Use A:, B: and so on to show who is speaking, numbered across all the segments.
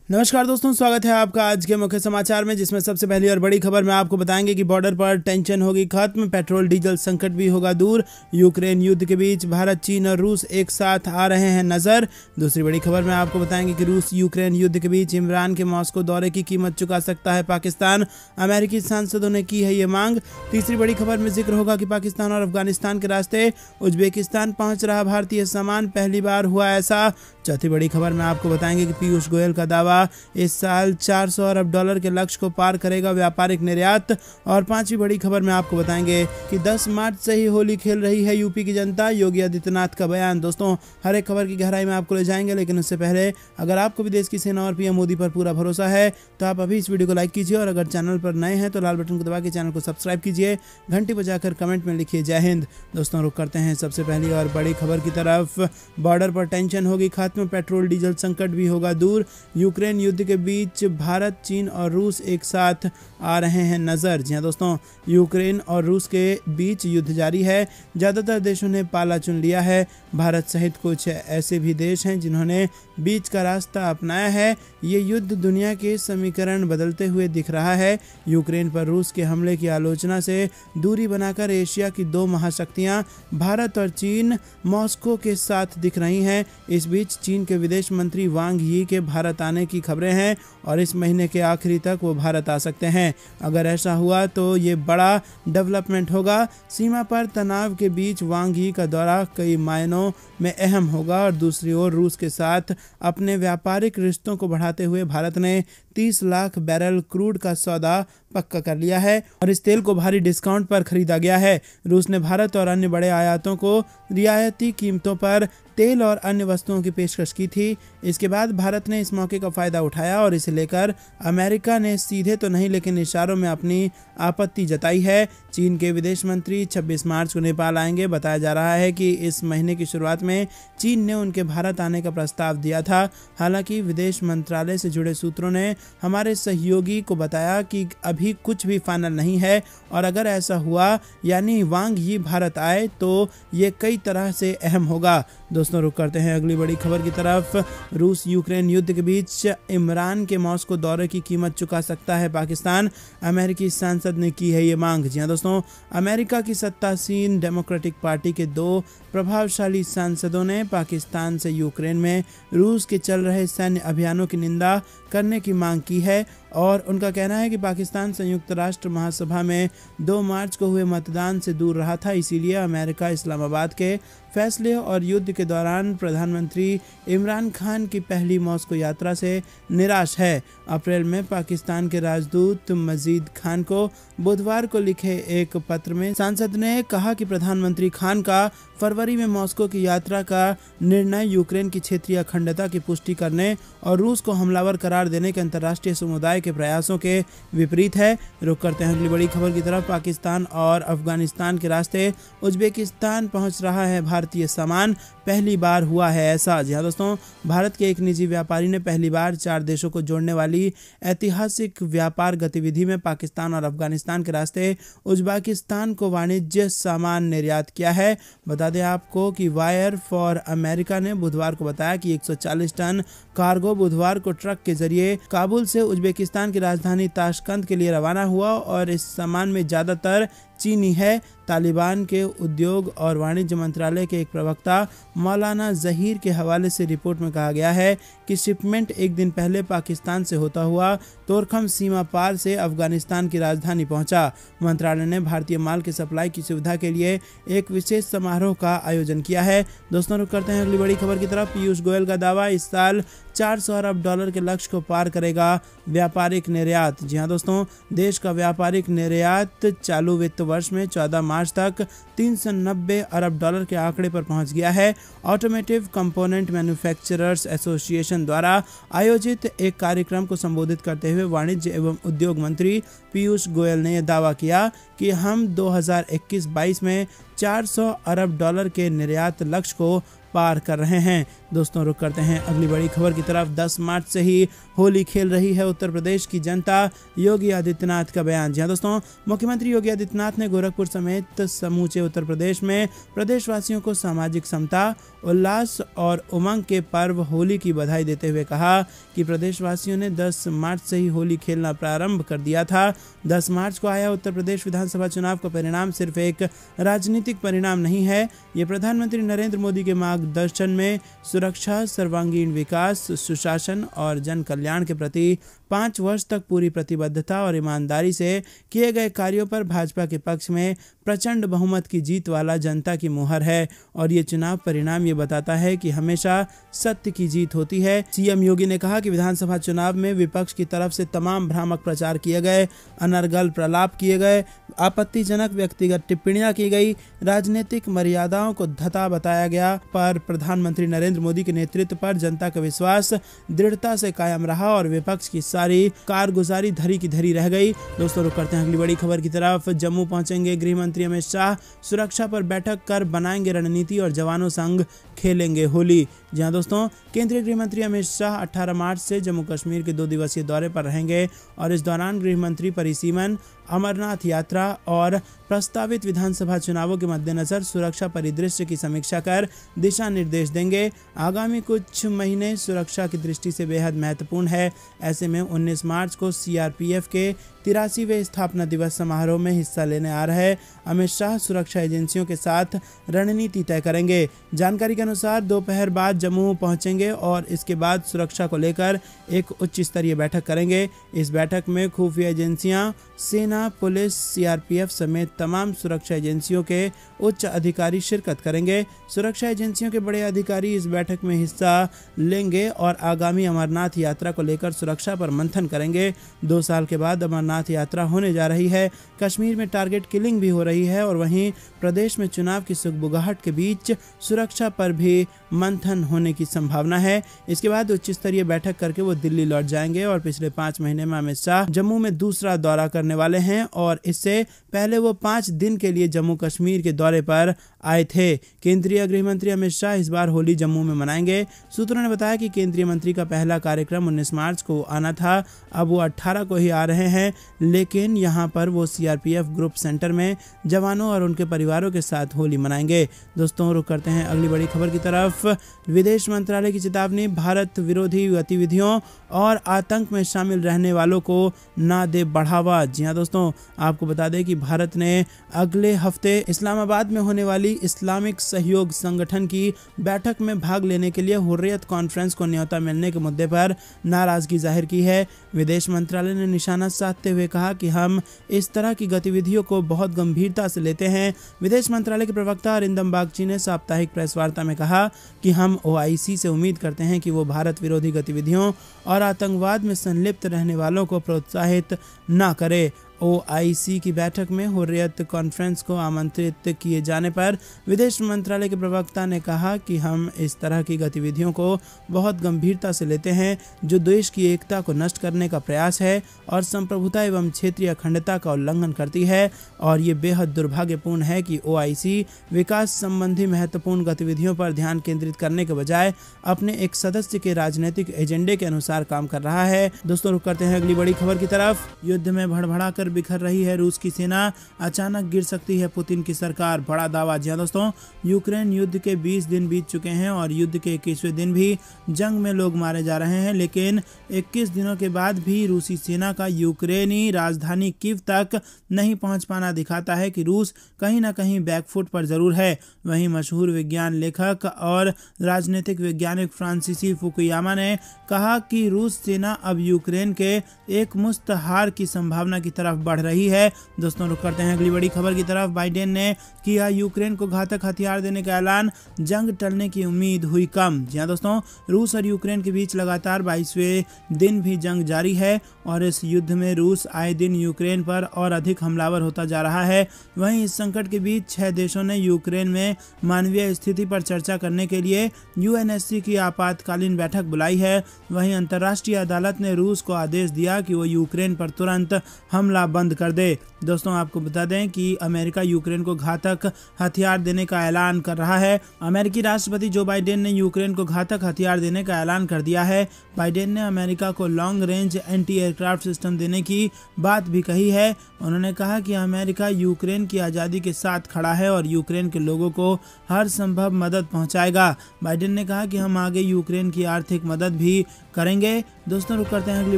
A: नमस्कार दोस्तों, स्वागत है आपका आज के मुख्य समाचार में, जिसमें सबसे पहली और बड़ी खबर में आपको बताएंगे कि बॉर्डर पर टेंशन होगी खत्म, पेट्रोल डीजल संकट भी होगा दूर, यूक्रेन युद्ध के बीच भारत, चीन और रूस एक साथ आ रहे हैं नजर। दूसरी बड़ी खबर में आपको बताएंगे कि रूस यूक्रेन युद्ध के बीच इमरान के मॉस्को दौरे की कीमत चुका सकता है पाकिस्तान, अमेरिकी सांसदों ने की है ये मांग। तीसरी बड़ी खबर में जिक्र होगा कि पाकिस्तान और अफगानिस्तान के रास्ते उज्बेकिस्तान पहुंच रहा भारतीय सामान, पहली बार हुआ ऐसा। चौथी बड़ी खबर में आपको बताएंगे कि पीयूष गोयल का दावा, इस साल 400 अरब डॉलर के लक्ष्य को पार करेगा व्यापारिक निर्यात। और पांचवी बड़ी खबर में आपको बताएंगे कि 10 मार्च से ही होली खेल रही है यूपी की जनता, योगी आदित्यनाथ का बयान। दोस्तों, हर एक खबर की गहराई में आपको ले जाएंगे, लेकिन उससे पहले अगर आपको भी देश की सेना और पीएम मोदी पर पूरा भरोसा है तो आप अभी इस वीडियो को लाइक कीजिए, और अगर चैनल पर नए हैं तो लाल बटन को दबा के चैनल को सब्सक्राइब कीजिए, घंटी बजाकर कमेंट में लिखिए जय हिंद। दोस्तों, रुक करते हैं सबसे पहली और बड़ी खबर की तरफ। बॉर्डर पर टेंशन होगी खत्म, पेट्रोल डीजल संकट भी होगा दूर, यूक्रेन युद्ध के बीच भारत, चीन और रूस एक साथ आ रहे हैं नजर। जी हां दोस्तों, यूक्रेन और रूस के बीच युद्ध जारी है, ज्यादातर देशों ने पाला चुन लिया है। भारत सहित कुछ ऐसे भी देश हैं जिन्होंने बीच का रास्ता अपनाया है। ये युद्ध दुनिया के समीकरण बदलते हुए दिख रहा है। यूक्रेन पर रूस के हमले की आलोचना से दूरी बनाकर एशिया की दो महाशक्तियां भारत और चीन मॉस्को के साथ दिख रही हैं। इस बीच चीन के विदेश मंत्री वांग यी के भारत आने की खबरें हैं, और इस महीने के आखिरी तक वो भारत आ सकते हैं। अगर ऐसा हुआ तो ये बड़ा डेवलपमेंट होगा। सीमा पर तनाव के बीच वांग यी का दौरा कई मायनों में अहम होगा। और दूसरी ओर रूस के साथ अपने व्यापारिक रिश्तों को बढ़ाते हुए भारत ने 30 लाख बैरल क्रूड का सौदा पक्का कर लिया है, और इस तेल को भारी डिस्काउंट पर खरीदा गया है। रूस ने भारत और अन्य बड़े आयातों को रियायती कीमतों पर तेल और अन्य वस्तुओं की पेशकश की थी। इसके बाद भारत ने इस मौके का फायदा उठाया, और इसे लेकर अमेरिका ने सीधे तो नहीं लेकिन इशारों में अपनी आपत्ति जताई है। चीन के विदेश मंत्री 26 मार्च को नेपाल आएंगे। बताया जा रहा है कि इस महीने की शुरुआत में चीन ने उनके भारत आने का प्रस्ताव दिया था। हालांकि विदेश मंत्रालय से जुड़े सूत्रों ने हमारे सहयोगी को बताया कि अभी कुछ भी फाइनल नहीं है, और अगर ऐसा हुआ यानी वांग यी भारत आए तो ये कई तरह से अहम होगा। दोस्तों, रुक करते हैं अगली बड़ी खबर की तरफ। रूस यूक्रेन युद्ध के बीच इमरान के मॉस्को दौरे की कीमत चुका सकता है पाकिस्तान, अमेरिकी सांसद ने की है ये मांग। जी हां दोस्तों, अमेरिका की सत्तासीन डेमोक्रेटिक पार्टी के दो प्रभावशाली सांसदों ने पाकिस्तान से यूक्रेन में रूस के चल रहे सैन्य अभियानों की निंदा करने की मांग की है, और उनका कहना है कि पाकिस्तान संयुक्त राष्ट्र महासभा में 2 मार्च को हुए मतदान से दूर रहा था, इसीलिए अमेरिका इस्लामाबाद के फैसले और युद्ध के दौरान प्रधानमंत्री इमरान खान की पहली मॉस्को यात्रा से निराश है। अप्रैल में पाकिस्तान के राजदूत मजीद खान को बुधवार को लिखे एक पत्र में सांसद ने कहा कि प्रधानमंत्री खान का फरवरी में मॉस्को की यात्रा का निर्णय यूक्रेन की क्षेत्रीय अखंडता की पुष्टि करने और रूस को हमलावर करार देने के अंतर्राष्ट्रीय समुदाय के प्रयासों के विपरीत है। रुक करते हैं अगली बड़ी खबर की तरफ। पाकिस्तान और अफगानिस्तान के रास्ते उज्बेकिस्तान पहुंच रहा है भारतीय सामान, पहली बार हुआ है ऐसा। जी हां दोस्तों, भारत के एक निजी व्यापारी ने पहली बार 4 देशों को जोड़ने वाली ऐतिहासिक व्यापार गतिविधि में पाकिस्तान और अफगानिस्तान के रास्ते उज्बेकिस्तान को वाणिज्य सामान निर्यात किया है। बता दें आपको कि वायर फॉर अमेरिका ने बुधवार को बताया कि 140 टन कार्गो बुधवार को ट्रक के जरिए काबुल से उज्बेकिस्तान की राजधानी ताशकंद के लिए रवाना हुआ, और इस सामान में ज्यादातर चीनी है। तालिबान के उद्योग और वाणिज्य मंत्रालय के एक प्रवक्ता मौलाना जहीर के हवाले से रिपोर्ट में कहा गया है कि शिपमेंट एक दिन पहले पाकिस्तान से होता हुआ तोरखम सीमा पार से अफगानिस्तान की राजधानी पहुंचा। मंत्रालय ने भारतीय माल की सप्लाई की सुविधा के लिए एक विशेष समारोह का आयोजन किया है। दोस्तों, रुक करते हैं अगली बड़ी खबर की तरफ। पीयूष गोयल का दावा, इस साल 400 अरब डॉलर के लक्ष्य को पार करेगा व्यापारिक निर्यात। जी हां दोस्तों, देश का व्यापारिक निर्यात चालू वित्त वर्ष में 14 मार्च तक 390 अरब डॉलर के आंकड़े पर पहुंच गया है। ऑटोमेटिव कंपोनेंट मैन्युफैक्चरर्स एसोसिएशन द्वारा आयोजित एक कार्यक्रम को संबोधित करते हुए वाणिज्य एवं उद्योग मंत्री पीयूष गोयल ने यह दावा किया कि हम 2021-22 में 400 अरब डॉलर के निर्यात लक्ष्य को पार कर रहे हैं। दोस्तों रुक करते हैं अगली बड़ी खबर की तरफ। 10 मार्च से ही होली खेल रही है उत्तर प्रदेश की जनता, योगी आदित्यनाथ का बयान। जी हाँ दोस्तों, मुख्यमंत्री योगी आदित्यनाथ ने गोरखपुर समेत समूचे उत्तर प्रदेश में प्रदेशवासियों को सामाजिक समता, उल्लास और उमंग के पर्व होली की बधाई देते हुए कहा कि प्रदेशवासियों ने 10 मार्च से ही होली खेलना प्रारंभ कर दिया था। 10 मार्च को आया उत्तर प्रदेश विधानसभा चुनाव का परिणाम सिर्फ एक राजनीतिक परिणाम नहीं है, ये प्रधानमंत्री नरेंद्र मोदी के मार्गदर्शन में सुरक्षा, सर्वांगीण विकास, सुशासन और जन कल्याण के प्रति 5 वर्ष तक पूरी प्रतिबद्धता और ईमानदारी से किए गए कार्यों पर भाजपा के पक्ष में प्रचंड बहुमत की जीत वाला जनता की मुहर है और ये चुनाव परिणाम ये बताता है कि हमेशा सत्य की जीत होती है। सीएम योगी ने कहा कि विधानसभा चुनाव में विपक्ष की तरफ से तमाम भ्रामक प्रचार किए गए, अनर्गल प्रलाप किए गए, आपत्तिजनक व्यक्तिगत टिप्पणियां की गई, राजनीतिक मर्यादाओं को धता बताया गया, पर प्रधानमंत्री नरेंद्र मोदी के नेतृत्व पर जनता का विश्वास दृढ़ता से कायम रहा और विपक्ष की सारी कारगुजारी धरी की धरी रह गई। दोस्तों रुक करते हैं अगली बड़ी खबर की तरफ। जम्मू पहुंचेंगे गृह मंत्री अमित शाह, सुरक्षा पर बैठक कर बनाएंगे रणनीति और जवानों संग खेलेंगे होली। जी हाँ दोस्तों, केंद्रीय गृह मंत्री अमित शाह 18 मार्च से जम्मू कश्मीर के 2 दिवसीय दौरे पर रहेंगे और इस दौरान गृह मंत्री परिसीमन, अमरनाथ यात्रा और प्रस्तावित विधानसभा चुनावों के मद्देनजर सुरक्षा परिदृश्य की समीक्षा कर दिशा निर्देश देंगे। आगामी कुछ महीने सुरक्षा की दृष्टि से बेहद महत्वपूर्ण है। ऐसे में 19 मार्च को सीआरपीएफ के 83वें स्थापना दिवस समारोह में हिस्सा लेने आ रहे अमित शाह सुरक्षा एजेंसियों के साथ रणनीति तय करेंगे। जानकारी के अनुसार दोपहर बाद जम्मू पहुंचेंगे और इसके बाद सुरक्षा को लेकर एक उच्च स्तरीय बैठक करेंगे। इस बैठक में खुफिया एजेंसियां, सेना, पुलिस, सीआरपीएफ समेत तमाम सुरक्षा एजेंसियों के उच्च अधिकारी शिरकत करेंगे। सुरक्षा एजेंसियों के बड़े अधिकारी इस बैठक में हिस्सा लेंगे और आगामी अमरनाथ यात्रा को लेकर सुरक्षा पर मंथन करेंगे। 2 साल के बाद अमरनाथ यात्रा होने जा रही है। कश्मीर में टारगेट किलिंग भी हो रही है और वहीं प्रदेश में चुनाव की सुगबुगाहट के बीच सुरक्षा पर भी मंथन होने की संभावना है। इसके बाद उच्च स्तरीय बैठक करके वो दिल्ली लौट जाएंगे और पिछले 5 महीने में अमित शाह जम्मू में दूसरा दौरा करने वाले हैं और इससे पहले वो 5 दिन के लिए जम्मू कश्मीर के दौरे पर आए थे। केंद्रीय गृह मंत्री अमित शाह इस बार होली जम्मू में मनाएंगे। सूत्रों ने बताया कि केंद्रीय मंत्री का पहला कार्यक्रम 19 मार्च को आना था, अब वो 18 को ही आ रहे हैं, लेकिन यहाँ पर वो सीआरपीएफ ग्रुप सेंटर में जवानों और उनके परिवारों के साथ होली मनाएंगे। दोस्तों रुक करते हैं अगली बड़ी खबर की तरफ। विदेश मंत्रालय की चेतावनी, भारत विरोधी गतिविधियों और आतंक में शामिल रहने वालों को ना दे बढ़ावा। जी हाँ दोस्तों, आपको बता दें कि भारत ने अगले हफ्ते इस्लामाबाद में होने वाली इस्लामिक सहयोग संगठन की बैठक में भाग लेने के लिए हुर्रियत कॉन्फ्रेंस को न्योता मिलने के मुद्दे पर नाराजगी जाहिर की है। विदेश मंत्रालय ने निशाना साधते हुए कहा कि हम इस तरह की गतिविधियों को बहुत गंभीरता से लेते हैं। विदेश मंत्रालय के प्रवक्ता अरिंदम बागची ने साप्ताहिक प्रेस वार्ता में कहा कि हम ओआईसी से उम्मीद करते हैं कि वो भारत विरोधी गतिविधियों और आतंकवाद में संलिप्त रहने वालों को प्रोत्साहित न करे। ओआईसी की बैठक में हुर्रियत कॉन्फ्रेंस को आमंत्रित किए जाने पर विदेश मंत्रालय के प्रवक्ता ने कहा कि हम इस तरह की गतिविधियों को बहुत गंभीरता से लेते हैं जो देश की एकता को नष्ट करने का प्रयास है और संप्रभुता एवं क्षेत्रीय अखंडता का उल्लंघन करती है और ये बेहद दुर्भाग्यपूर्ण है कि ओआईसी विकास संबंधी महत्वपूर्ण गतिविधियों पर ध्यान केंद्रित करने के बजाय अपने एक सदस्य के राजनीतिक एजेंडे के अनुसार काम कर रहा है। दोस्तों रुक करते हैं अगली बड़ी खबर की तरफ। युद्ध में भड़भड़ा कर बिखर रही है रूस की सेना, अचानक गिर सकती है पुतिन की सरकार, बड़ा दावा। जी दोस्तों, यूक्रेन युद्ध के 20 दिन बीत चुके हैं और युद्ध के 21वें दिन भी जंग में लोग मारे जा रहे हैं, लेकिन 21 दिनों के बाद भी रूसी सेना का यूक्रेनी राजधानी कीव तक नहीं पहुंच पाना दिखाता है कि रूस कहीं ना कहीं बैकफुट पर जरूर है। वहीं मशहूर विज्ञान लेखक और राजनीतिक वैज्ञानिक फ्रांसीसी फुकुयामा ने कहा कि रूस सेना अब यूक्रेन के एकमुश्त हार की संभावना की तरफ बढ़ रही है। दोस्तों रुक करते हैं अगली बड़ी खबर की तरफ। बाइडेन ने किया यूक्रेन को घातक हथियार देने का ऐलान, जंग टलने की उम्मीद हुई कम। जी हाँ दोस्तों, रूस और यूक्रेन के बीच लगातार 22वें दिन भी जंग जारी है और इस युद्ध में रूस आए दिन यूक्रेन पर और अधिक हमलावर होता जा रहा है। वहीं इस संकट के बीच 6 देशों ने यूक्रेन में मानवीय स्थिति पर चर्चा करने के लिए यूएनएससी की आपातकालीन बैठक बुलाई है। वहीं अंतर्राष्ट्रीय अदालत ने रूस को आदेश दिया कि वो यूक्रेन पर तुरंत हमला बंद कर दे। दोस्तों आपको बता दें कि अमेरिका यूक्रेन को घातक हथियार देने का ऐलान कर रहा है। अमेरिकी राष्ट्रपति जो बाइडेन ने यूक्रेन को घातक हथियार देने का ऐलान कर दिया है। बाइडेन ने अमेरिका को long range anti aircraft system देने की बात भी कही है। उन्होंने कहा कि अमेरिका यूक्रेन की आज़ादी के साथ खड़ा है और यूक्रेन के लोगों को हर संभव मदद पहुंचाएगा। बाइडेन ने कहा कि हम आगे यूक्रेन की आर्थिक मदद भी करेंगे। दोस्तों रुक करते हैं अगली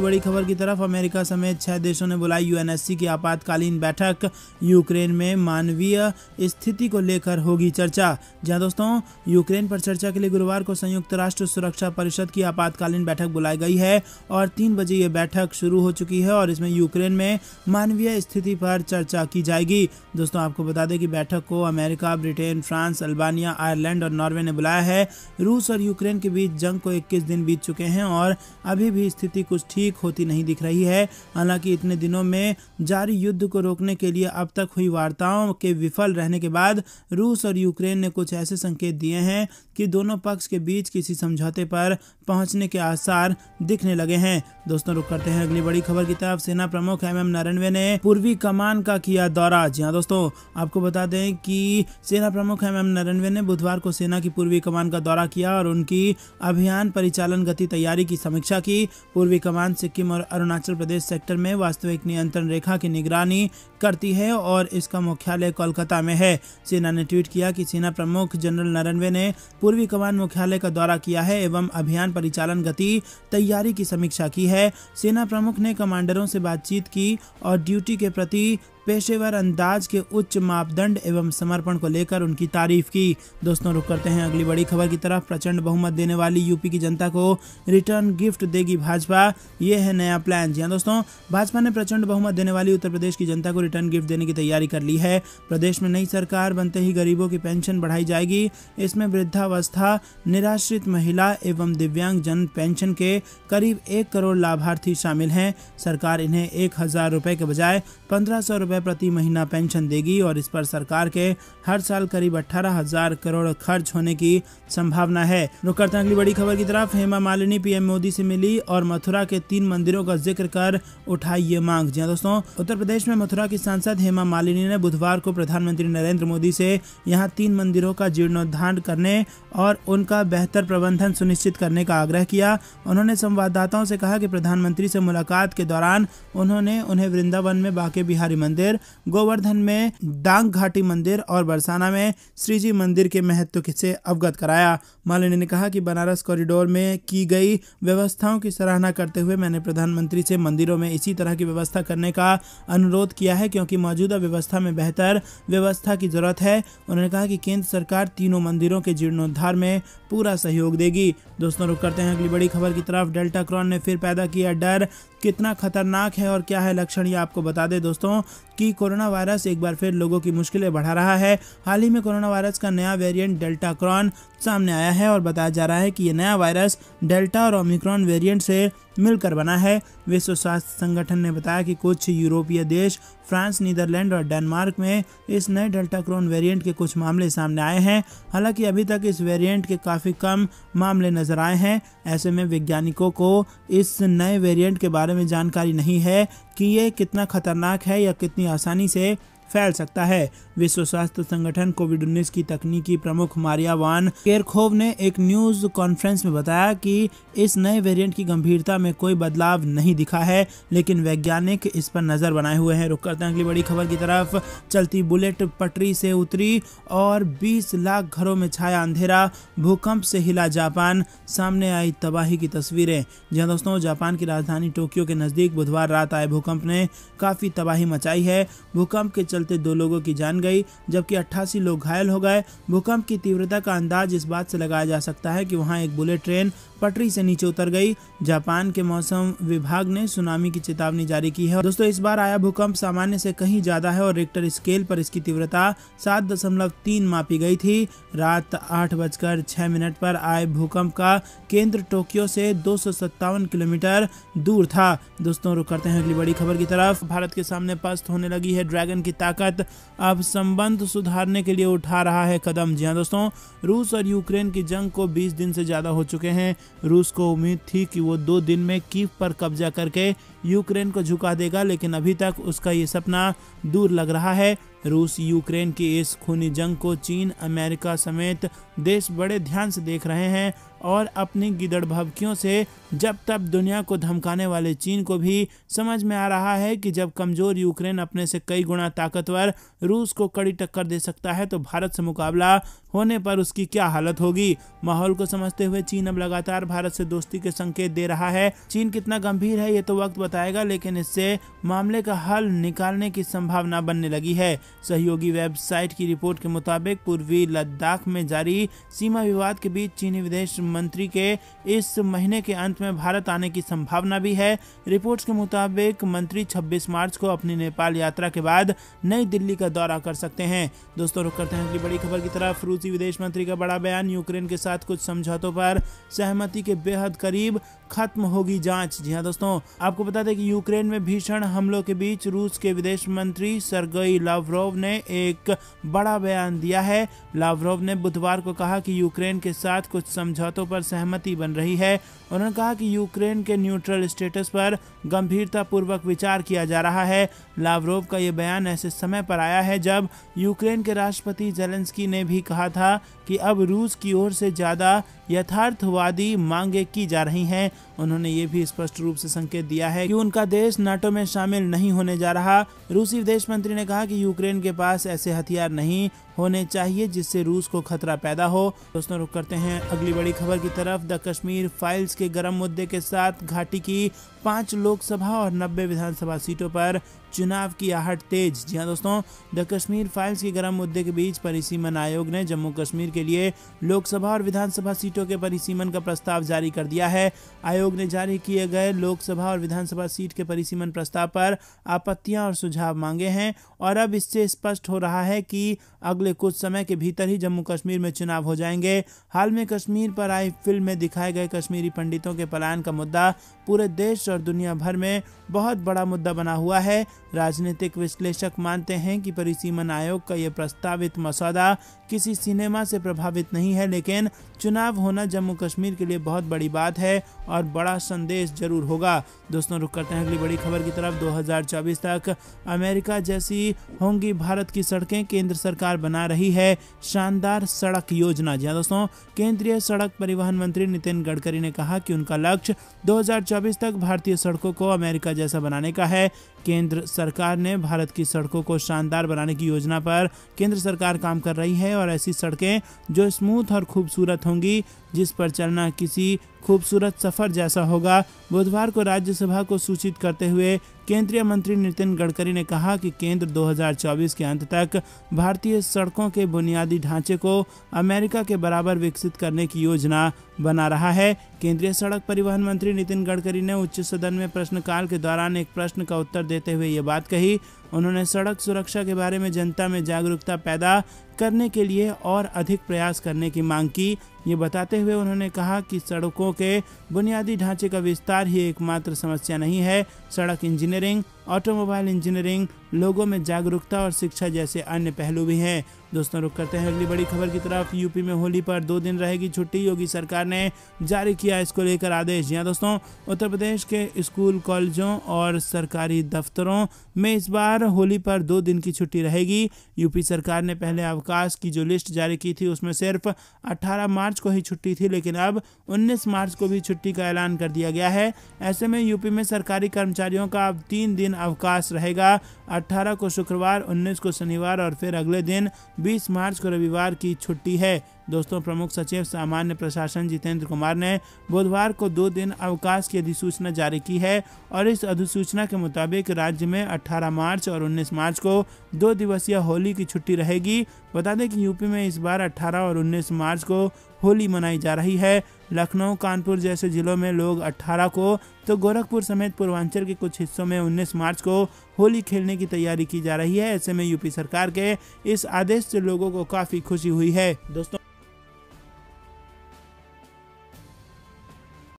A: बड़ी खबर की तरफ। अमेरिका समेत 6 देशों ने बुलाई यूएनएससी की आपातकालीन बैठक। यूक्रेन में मानवीय स्थिति को लेकर होगी चर्चा। जहां दोस्तों यूक्रेन पर चर्चा के लिए गुरुवार को संयुक्त राष्ट्र सुरक्षा परिषद की आपातकालीन बैठक बुलाई गई है और 3 बजे ये बैठक शुरू हो चुकी है और इसमें यूक्रेन में मानवीय स्थिति पर चर्चा की जाएगी। दोस्तों आपको बता दें कि बैठक को America, Britain, France, Albania, Ireland और नॉर्वे ने बुलाया है। रूस और यूक्रेन के बीच जंग को 21 दिन बीत चुके हैं और अभी भी स्थिति कुछ ठीक होती नहीं दिख रही है। हालांकि इतने दिनों में जारी युद्ध को रोकने के लिए अब तक हुई वार्ताओं के विफल रहने के बाद रूस और यूक्रेन ने कुछ ऐसे संकेत दिए हैं कि दोनों पक्ष के बीच किसी समझौते पर पहुंचने के आसार दिखने लगे हैं। दोस्तों रुक करते हैं अगली बड़ी खबर की तरफ। सेना प्रमुख एमएम नरवणे ने पूर्वी कमान का किया दौरा। जी हां दोस्तों आपको बता दें कि सेना प्रमुख एमएम नरवणे ने बुधवार को सेना की पूर्वी कमान का दौरा किया और उनकी अभियान परिचालन गति तैयारी की समीक्षा की। पूर्वी कमान सिक्किम और अरुणाचल प्रदेश सेक्टर में वास्तविक नियंत्रण रेखा की निगरानी करती है और इसका मुख्यालय कोलकाता में है। सेना ने ट्वीट किया कि सेना प्रमुख जनरल नरवणे ने पूर्वी कमान मुख्यालय का दौरा किया है एवं अभियान परिचालन गति तैयारी की समीक्षा की है। सेना प्रमुख ने कमांडरों से बातचीत की और ड्यूटी के प्रति पेशेवर अंदाज के उच्च मापदंड एवं समर्पण को लेकर उनकी तारीफ की। दोस्तों रुक करते हैं अगली बड़ी खबर की तरफ। प्रचंड बहुमत देने वाली यूपी की जनता को रिटर्न गिफ्ट देगी भाजपा, ये है नया प्लान। जी हां दोस्तों भाजपा ने प्रचंड बहुमत देने वाली उत्तर प्रदेश की जनता को रिटर्न गिफ्ट देने की तैयारी कर ली है। प्रदेश में नई सरकार बनते ही गरीबों की पेंशन बढ़ाई जाएगी। इसमें वृद्धावस्था, निराश्रित महिला एवं दिव्यांग जन पेंशन के करीब 1 करोड़ लाभार्थी शामिल हैं। सरकार इन्हें 1000 रुपए के बजाय 1500 रुपए प्रति महीना पेंशन देगी और इस पर सरकार के हर साल करीब 18,000 करोड़ खर्च होने की संभावना है। रुक करते हैं अगली बड़ी खबर की तरफ। हेमा मालिनी पीएम मोदी से मिली और मथुरा के 3 मंदिरों का जिक्र कर उठाई ये मांग। जी दोस्तों उत्तर प्रदेश में मथुरा की सांसद हेमा मालिनी ने बुधवार को प्रधानमंत्री नरेंद्र मोदी से यहां 3 मंदिरों का जीर्णोद्धार करने और उनका बेहतर प्रबंधन सुनिश्चित करने का आग्रह किया। उन्होंने संवाददाताओं से कहा कि प्रधानमंत्री से मुलाकात के दौरान उन्होंने उन्हें वृंदावन में बांके बिहारी मंदिर, गोवर्धन में डांग घाटी मंदिर और बरसाना में श्रीजी मंदिर के महत्व से अवगत कराया। मालिनी ने कहा कि बनारस कॉरिडोर में की गई व्यवस्थाओं की सराहना करते हुए मैंने प्रधानमंत्री से मंदिरों में इसी तरह की व्यवस्था करने का अनुरोध किया है क्योंकि मौजूदा व्यवस्था में बेहतर व्यवस्था की जरूरत है। उन्होंने कहा कि केंद्र सरकार तीनों मंदिरों के जीर्णोद्धार में पूरा सहयोग देगी। दोस्तों रुक करते हैं अगली बड़ी खबर की तरफ। डेल्टा क्रॉन ने फिर पैदा किया डर, कितना खतरनाक है और क्या है लक्षण, ये आपको बता दें दोस्तों कि कोरोना वायरस एक बार फिर लोगों की मुश्किलें बढ़ा रहा है। हाल ही में कोरोना वायरस का नया वेरिएंट डेल्टा क्रॉन सामने आया है और बताया जा रहा है कि यह नया वायरस डेल्टा और ओमिक्रॉन वेरिएंट से मिलकर बना है। विश्व स्वास्थ्य संगठन ने बताया कि कुछ यूरोपीय देश फ्रांस, नीदरलैंड और डेनमार्क में इस नए डेल्टा क्रॉन वेरिएंट के कुछ मामले सामने आए हैं। हालांकि अभी तक इस वेरिएंट के काफ़ी कम मामले नजर आए हैं। ऐसे में वैज्ञानिकों को इस नए वेरिएंट के बारे में जानकारी नहीं है कि ये कितना खतरनाक है या कितनी आसानी से फैल सकता है। विश्व स्वास्थ्य संगठन कोविड-19 की तकनीकी प्रमुख मारिया वान केरखोव ने एक न्यूज कॉन्फ्रेंस में बताया कि इस नए वेरिएंट की गंभीरता में कोई बदलाव नहीं दिखा है, लेकिन वैज्ञानिक इस पर नजर बनाए हुए हैं। रुक करते हैं अगली बड़ी खबर की तरफ। चलती बुलेट पटरी से उतरी और 20 लाख घरों में छाया अंधेरा, भूकंप से हिला जापान, सामने आई तबाही की तस्वीरें। जी दोस्तों जापान की राजधानी टोक्यो के नजदीक बुधवार रात आए भूकंप ने काफी तबाही मचाई है। भूकंप के चलते 2 लोगों की जान गई जबकि 88 लोग घायल हो गए। भूकंप की तीव्रता का अंदाज इस बात से लगाया जा सकता है कि वहां एक बुलेट ट्रेन पटरी से नीचे उतर गई। जापान के मौसम विभाग ने सुनामी की चेतावनी जारी की है। दोस्तों इस बार आया भूकंप सामान्य से कहीं ज्यादा है और रिक्टर स्केल पर इसकी तीव्रता 7.3 मापी गई थी। रात 8:06 पर आए भूकंप का केंद्र टोक्यो से 257 किलोमीटर दूर था। दोस्तों रुक करते हैं अगली बड़ी खबर की तरफ। भारत के सामने पस्त होने लगी है ड्रैगन की ताकत, अब संबंध सुधारने के लिए उठा रहा है कदम। जी हां दोस्तों रूस और यूक्रेन की जंग को 20 दिन से ज्यादा हो चुके हैं। रूस को उम्मीद थी कि वो 2 दिन में कीव पर कब्जा करके यूक्रेन को झुका देगा, लेकिन अभी तक उसका ये सपना दूर लग रहा है। रूस यूक्रेन की इस खूनी जंग को चीन, अमेरिका समेत देश बड़े ध्यान से देख रहे हैं और अपनी गिदड़ भभकियों से जब तब दुनिया को धमकाने वाले चीन को भी समझ में आ रहा है कि जब कमजोर यूक्रेन अपने से कई गुना ताकतवर रूस को कड़ी टक्कर दे सकता है तो भारत से मुकाबला होने पर उसकी क्या हालत होगी। माहौल को समझते हुए चीन अब लगातार भारत से दोस्ती के संकेत दे रहा है। चीन कितना गंभीर है ये तो वक्त बताएगा, लेकिन इससे मामले का हल निकालने की संभावना बनने लगी है। सहयोगी वेबसाइट की रिपोर्ट के मुताबिक पूर्वी लद्दाख में जारी सीमा विवाद के बीच चीनी विदेश मंत्री के इस महीने के अंत में भारत आने की संभावना भी है। रिपोर्ट्स के मुताबिक मंत्री 26 मार्च को अपनी नेपाल यात्रा के बाद नई दिल्ली का दौरा कर सकते हैं। दोस्तों, रुक करते हैं अगली बड़ी खबर की तरफ। रूसी विदेश मंत्री का बड़ा बयान, यूक्रेन के साथ कुछ समझौतों पर सहमति के बेहद करीब, खत्म होगी जांच। जी हां दोस्तों, आपको बता दें कि यूक्रेन में भीषण हमलों के बीच रूस के विदेश मंत्री सर्गेई लावरोव ने एक बड़ा बयान दिया है। लावरोव ने बुधवार को कहा कि यूक्रेन के साथ कुछ समझौतों पर सहमति बन रही है। उन्होंने कहा कि यूक्रेन के न्यूट्रल स्टेटस पर गंभीरता पूर्वक विचार किया जा रहा है। लावरोव का ये बयान ऐसे समय पर आया है जब यूक्रेन के राष्ट्रपति जेलेंस्की ने भी कहा था कि अब रूस की ओर से ज्यादा यथार्थवादी मांगे की जा रही हैं। उन्होंने ये भी स्पष्ट रूप से संकेत दिया है कि उनका देश नाटो में शामिल नहीं होने जा रहा। रूसी विदेश मंत्री ने कहा कि यूक्रेन के पास ऐसे हथियार नहीं होने चाहिए जिससे रूस को खतरा पैदा हो। दोस्तों, रुक करते हैं अगली बड़ी खबर की तरफ। द कश्मीर फाइल्स के गर्म मुद्दे के साथ घाटी की 5 लोकसभा और 90 विधानसभा सीटों पर चुनाव की आहट तेज। जी हां दोस्तों, द कश्मीर फाइल्स के गर्म मुद्दे के बीच परिसीमन आयोग ने जम्मू कश्मीर के लिए लोकसभा और विधानसभा सीटों के परिसीमन का प्रस्ताव जारी कर दिया है। आयोग ने जारी किए गए लोकसभा और विधानसभा सीट के परिसीमन प्रस्ताव पर आपत्तियां और सुझाव मांगे हैं और अब इससे स्पष्ट हो रहा है कि अगले कुछ समय के भीतर ही जम्मू कश्मीर में चुनाव हो जाएंगे। हाल में कश्मीर पर आई फिल्म में दिखाए गए कश्मीरी पंडितों के पलायन का मुद्दा पूरे देश और दुनिया भर में बहुत बड़ा मुद्दा बना हुआ है। राजनीतिक विश्लेषक मानते हैं कि परिसीमन आयोग का यह प्रस्तावित मसौदा किसी सिनेमा से प्रभावित नहीं है, लेकिन चुनाव होना जम्मू कश्मीर के लिए बहुत बड़ी बात है और बड़ा संदेश जरूर होगा। दोस्तों, रुक करते हैं अगली बड़ी खबर की तरफ। 2024 तक अमेरिका जैसी होंगी भारत की सड़कें, केंद्र सरकार बना रही है शानदार सड़क योजना। जी दोस्तों, केंद्रीय सड़क परिवहन मंत्री नितिन गडकरी ने कहा कि उनका लक्ष्य 2024 तक भारतीय सड़कों को अमेरिका जैसा बनाने का है। केंद्र सरकार ने भारत की सड़कों को शानदार बनाने की योजना पर केंद्र सरकार काम कर रही है और ऐसी सड़कें जो स्मूथ और खूबसूरत होंगी, जिस पर चलना किसी खूबसूरत सफर जैसा होगा। बुधवार को राज्यसभा को सूचित करते हुए केंद्रीय मंत्री नितिन गडकरी ने कहा कि केंद्र 2024 के अंत तक भारतीय सड़कों के बुनियादी ढांचे को अमेरिका के बराबर विकसित करने की योजना बना रहा है। केंद्रीय सड़क परिवहन मंत्री नितिन गडकरी ने उच्च सदन में प्रश्नकाल के दौरान एक प्रश्न का उत्तर देते हुए ये बात कही। उन्होंने सड़क सुरक्षा के बारे में जनता में जागरूकता पैदा करने के लिए और अधिक प्रयास करने की मांग की। ये बताते हुए उन्होंने कहा कि सड़कों के बुनियादी ढांचे का विस्तार ही एकमात्र समस्या नहीं है। सड़क इंजीनियरिंग, ऑटोमोबाइल इंजीनियरिंग, लोगों में जागरूकता और शिक्षा जैसे अन्य पहलू भी हैं। दोस्तों, रुक करते हैं अगली बड़ी खबर की तरफ। यूपी में होली पर 2 दिन रहेगी छुट्टी, योगी सरकार ने जारी किया इसको लेकर आदेश। जी दोस्तों, उत्तर प्रदेश के स्कूल, कॉलेजों और सरकारी दफ्तरों में इस बार होली पर 2 दिन की छुट्टी रहेगी। यूपी सरकार ने पहले अवकाश की जो लिस्ट जारी की थी उसमें सिर्फ 18 मार्च को ही छुट्टी थी, लेकिन अब 19 मार्च को भी छुट्टी का ऐलान कर दिया गया है। ऐसे में यूपी में सरकारी कर्मचारियों का अब 3 दिन अवकाश रहेगा। 18 को शुक्रवार, 19 को शनिवार और फिर अगले दिन 20 मार्च को रविवार की छुट्टी है। दोस्तों, प्रमुख सचिव सामान्य प्रशासन जितेंद्र कुमार ने बुधवार को 2 दिन अवकाश की अधिसूचना जारी की है और इस अधिसूचना के मुताबिक राज्य में 18 मार्च और 19 मार्च को 2 दिवसीय होली की छुट्टी रहेगी। बता दें कि यूपी में इस बार 18 और 19 मार्च को होली मनाई जा रही है। लखनऊ, कानपुर जैसे जिलों में लोग 18 को तो गोरखपुर समेत पूर्वांचल के कुछ हिस्सों में 19 मार्च को होली खेलने की तैयारी की जा रही है। ऐसे में यूपी सरकार के इस आदेश से लोगों को काफी खुशी हुई है। दोस्तों